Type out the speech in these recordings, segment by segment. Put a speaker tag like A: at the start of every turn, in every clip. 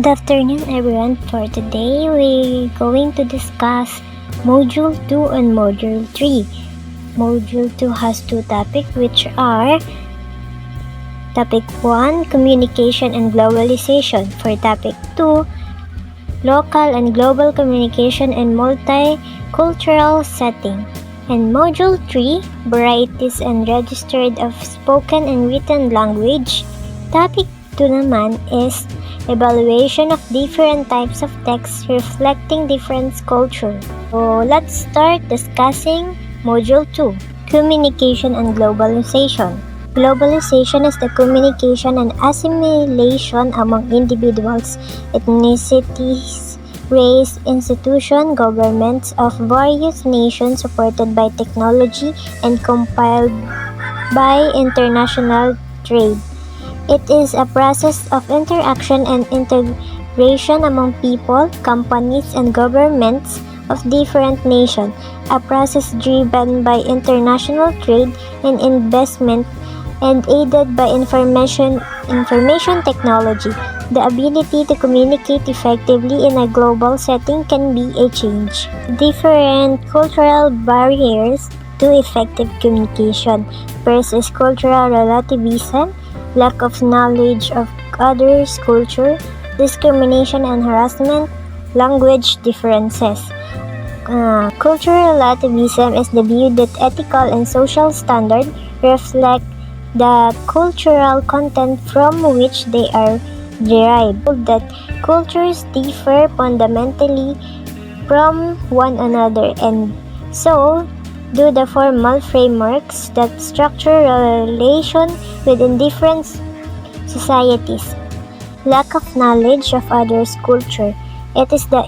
A: afternoon everyone. For today, we're going to discuss Module 2 and Module 3. Module 2 has two topics which are Topic 1, Communication and Globalization. For Topic 2, Local and Global Communication and Multicultural Setting. And Module 3, Varieties and Registered of Spoken and Written Language. Topic 2 naman is Evaluation of different types of text reflecting different culture. So let's start discussing Module 2, Communication and Globalization. Globalization is the communication and assimilation among individuals, ethnicities, race, institutions, governments of various nations supported by technology and compiled by international trade. It is a process of interaction and integration among people, companies, and governments of different nations, a process driven by international trade and investment and aided by information technology. The ability to communicate effectively in a global setting can be a change. Different cultural barriers to effective communication. First is cultural relativism, lack of knowledge of others' culture, discrimination and harassment, language differences. Cultural relativism is the view that ethical and social standards reflect the cultural content from which they are derived, that cultures differ fundamentally from one another and so do the formal frameworks that structure relation within different societies. Lack of knowledge of others' culture. It is the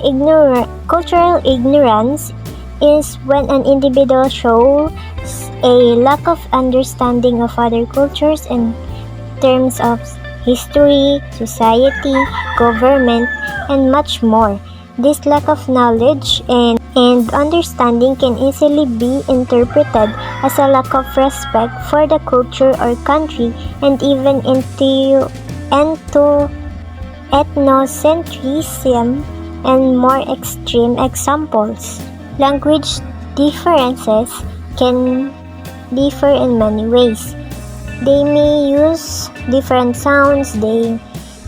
A: cultural ignorance is when an individual shows a lack of understanding of other cultures in terms of history, society, government, and much more. This lack of knowledge and understanding can easily be interpreted as a lack of respect for the culture or country and even into ethnocentrism and more extreme examples. Language differences can differ in many ways. They may use different sounds, they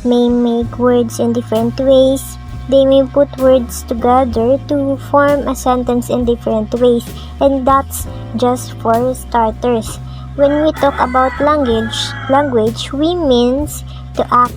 A: may make words in different ways, they may put words together to form a sentence in different ways, and that's just for starters. When we talk about language we means the act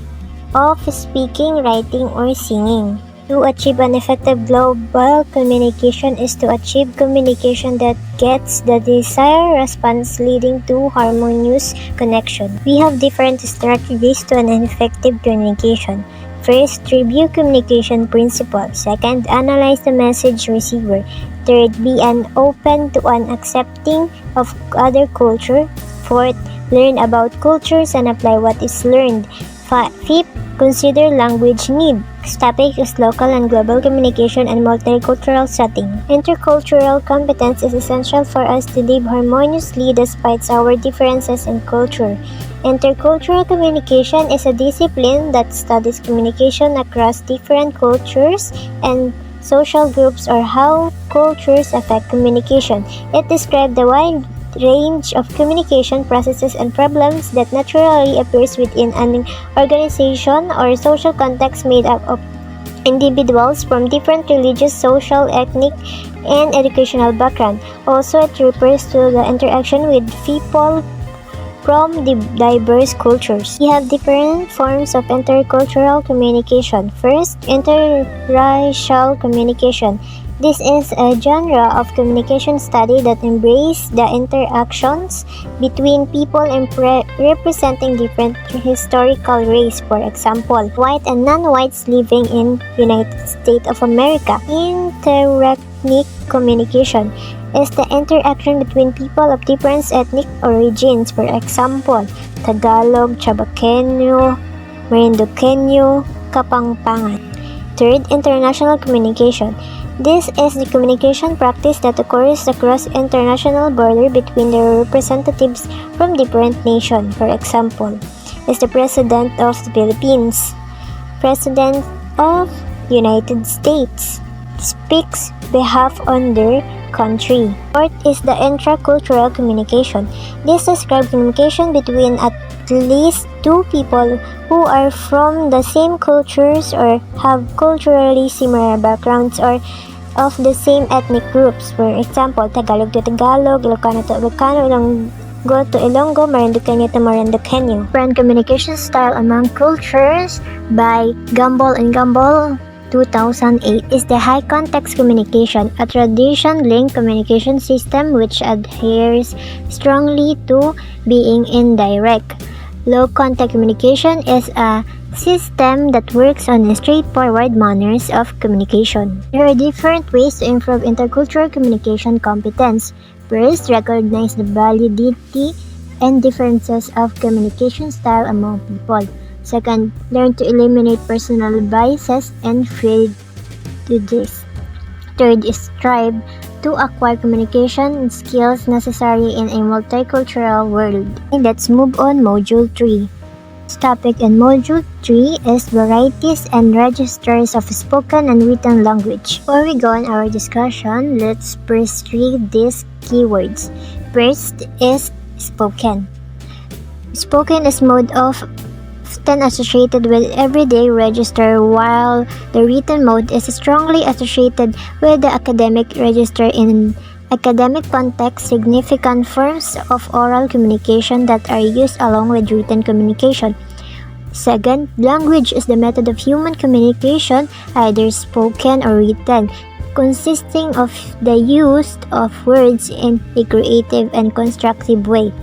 A: of speaking, writing, or singing. To achieve an effective global communication is to achieve communication that gets the desired response leading to harmonious connection. We have different strategies to an effective communication. First, review communication principles. Second, analyze the message receiver. Third, be open to an accepting of other culture. Fourth, learn about cultures and apply what is learned. Fifth, consider language need. Next topic is local and global communication and multicultural setting. Intercultural competence is essential for us to live harmoniously despite our differences in culture. Intercultural communication is a discipline that studies communication across different cultures and social groups or how cultures affect communication. It describes the wide range of communication processes and problems that naturally appears within an organization or social context made up of individuals from different religious, social, ethnic, and educational background. Also, it refers to the interaction with people from diverse cultures. We have different forms of intercultural communication. First, interracial communication. This is a genre of communication study that embraces the interactions between people representing different historical race. For example, white and non-whites living in United States of America. Interethnic communication is the interaction between people of different ethnic origins. For example, Tagalog, Chabaqueño, Marinduqueño, Kapampangan. Third, international communication. This is the communication practice that occurs across international border between the representatives from different nations. For example, is the President of the Philippines, President of United States speaks behalf on their country. Fourth is the intercultural communication. This describes communication between at least two people who are from the same cultures or have culturally similar backgrounds or of the same ethnic groups. For example, Tagalog to Tagalog, Ilocano to Ilocano, Ilonggo to Ilonggo, Marinduqueño to Marinduqueño. Different communication style among cultures by Gumbel and Gumbel 2008 is the high context communication, a tradition-linked communication system which adheres strongly to being indirect. Low contact communication is a system that works on straightforward manners of communication. There are different ways to improve intercultural communication competence. First, recognize the validity and differences of communication style among people. Second, learn to eliminate personal biases and prejudice. Third, strive to acquire communication skills necessary in a multicultural world. And let's move on Module 3. This topic in Module 3 is varieties and registers of spoken and written language. Before we go on our discussion, let's first read these keywords. First is spoken. Spoken is mode of often associated with everyday register, while the written mode is strongly associated with the academic register. In academic context, significant forms of oral communication that are used along with written communication. Second, language is the method of human communication, either spoken or written, consisting of the use of words in a creative and constructive way.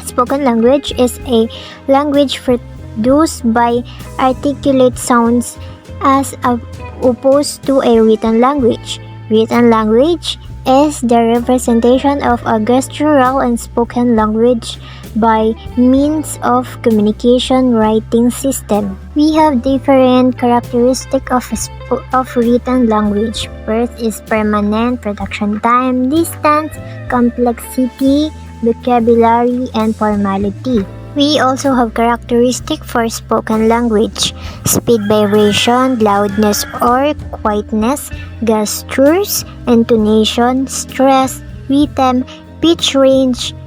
A: Spoken language is a language produced by articulate sounds as opposed to a written language. Written language is the representation of a gestural and spoken language by means of communication writing system. We have different characteristics of written language. First is permanent, production time, distance, complexity, vocabulary, and formality. We also have characteristics for spoken language: speed, vibration, loudness or quietness, gestures, intonation, stress, rhythm, pitch range,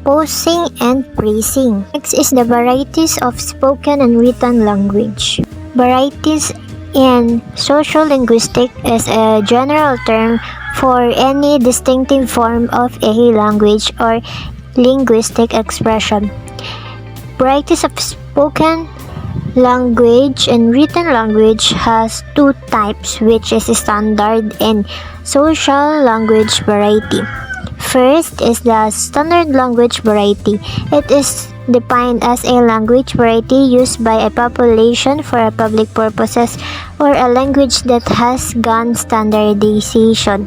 A: pausing, and phrasing. Next is the varieties of spoken and written language. Varieties in sociolinguistics is a general term for any distinctive form of a language or linguistic expression. Varieties of spoken language and written language has two types, which is standard and social language variety. First is the standard language variety. It is defined as a language variety used by a population for public purposes or a language that has gone standardization.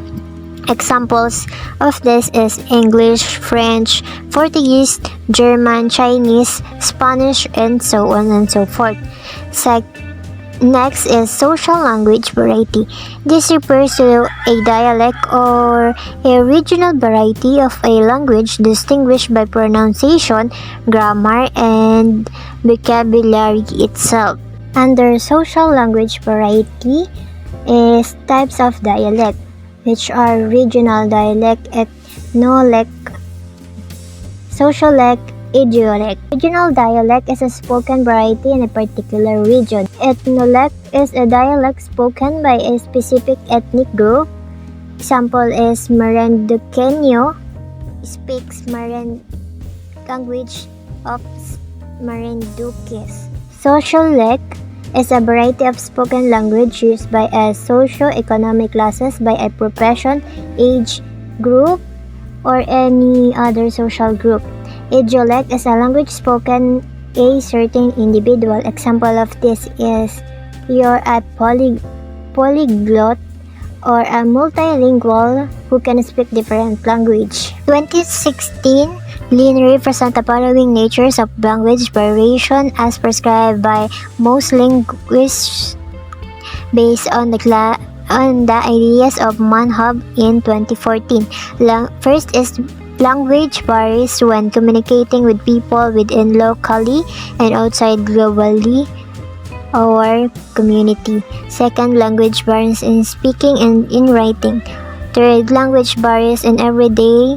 A: Examples of this is English, French, Portuguese, German, Chinese, Spanish, and so on and so forth. Next is social language variety. This refers to a dialect or a regional variety of a language distinguished by pronunciation, grammar, and vocabulary itself. Under social language variety is types of dialect, which are regional dialect, ethnolect, sociolect, idiolect. Regional dialect is a spoken variety in a particular region. Ethnolect is a dialect spoken by a specific ethnic group. Example is Marinduqueño speaks language of Marinduques. Sociolect is a variety of spoken language used by a socio-economic classes by a profession, age group, or any other social group. Idiolect is a language spoken a certain individual. Example of this is you're a polyglot or a multilingual who can speak different language. 2016, Lin represents the following natures of language variation as prescribed by most linguists based on the ideas of Manhub in 2014. First is language varies when communicating with people within locally and outside globally our community. Second, language barriers in speaking and in writing. Third, language barriers in everyday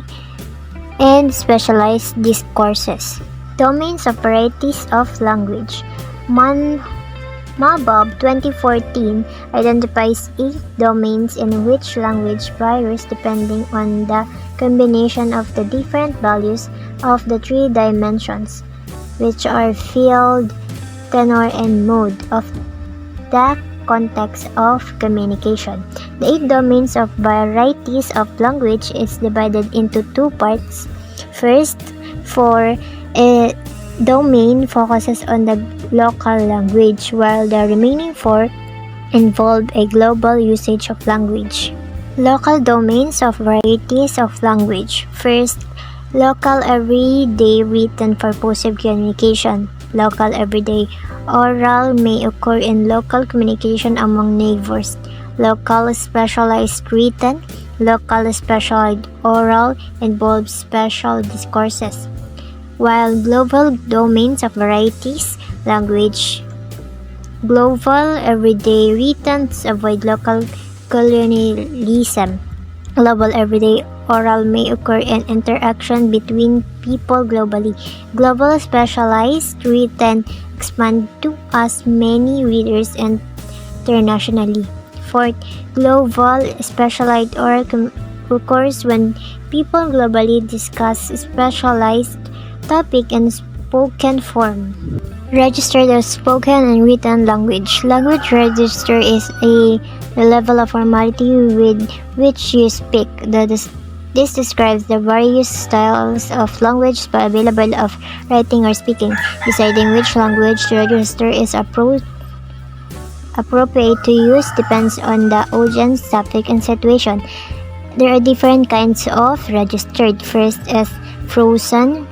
A: and specialized discourses. Domains of varieties of language. Mabab 2014 identifies 8 domains in which language varies depending on the combination of the different values of the 3 dimensions, which are field, tenor, and mode of the context of communication. The 8 domains of varieties of language is divided into 2 parts. First, for a domain focuses on the local language, while the remaining 4 involve a global usage of language. Local domains of varieties of language. First, local everyday written purposive communication. Local everyday oral may occur in local communication among neighbors. Local specialized written. Local specialized oral involves special discourses, while global domains of varieties language. Global everyday written avoid local colonialism. Global everyday oral may occur in interaction between people globally. Global specialized written expand to as many readers internationally. Fourth, global specialized oral occurs when people globally discuss specialized topic in spoken form. Registered as spoken and written language. Language register is the level of formality with which you speak. This describes the various styles of language available of writing or speaking. Deciding which language to register is appropriate to use depends on the audience, topic, and situation. There are different kinds of registered. First is frozen.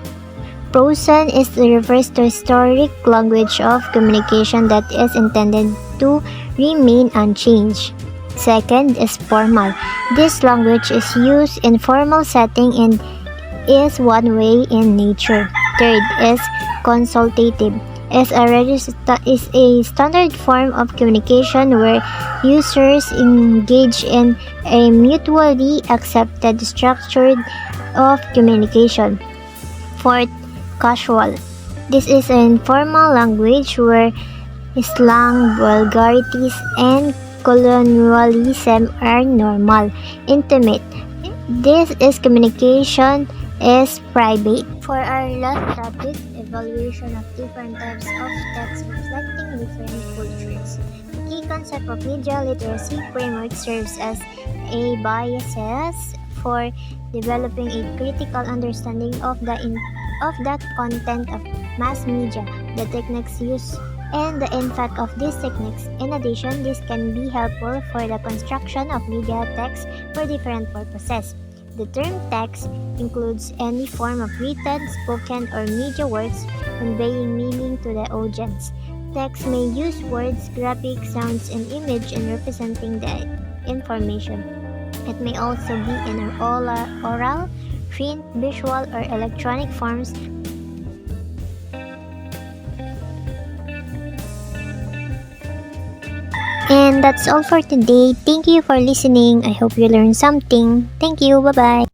A: Frozen refers to historic language of communication that is intended to remain unchanged. Second is formal. This language is used in formal setting and is one way in nature. Third is consultative. Is a standard form of communication where users engage in a mutually accepted structure of communication. Fourth, casual. This is an informal language where slang, vulgarities, and colloquialism are normal. Intimate. This is communication is private. For our last topic, evaluation of different types of text reflecting different cultures. The key concept of media literacy framework serves as a basis for developing a critical understanding of the content of mass media, the techniques used, and the impact of these techniques. In addition, this can be helpful for the construction of media text for different purposes. The term text includes any form of written, spoken, or media works conveying meaning to the audience. Text may use words, graphic sounds, and image in representing the information. It may also be in oral, print, visual, or electronic forms. And that's all for today. Thank you for listening. I hope you learned something. Thank you. Bye-bye.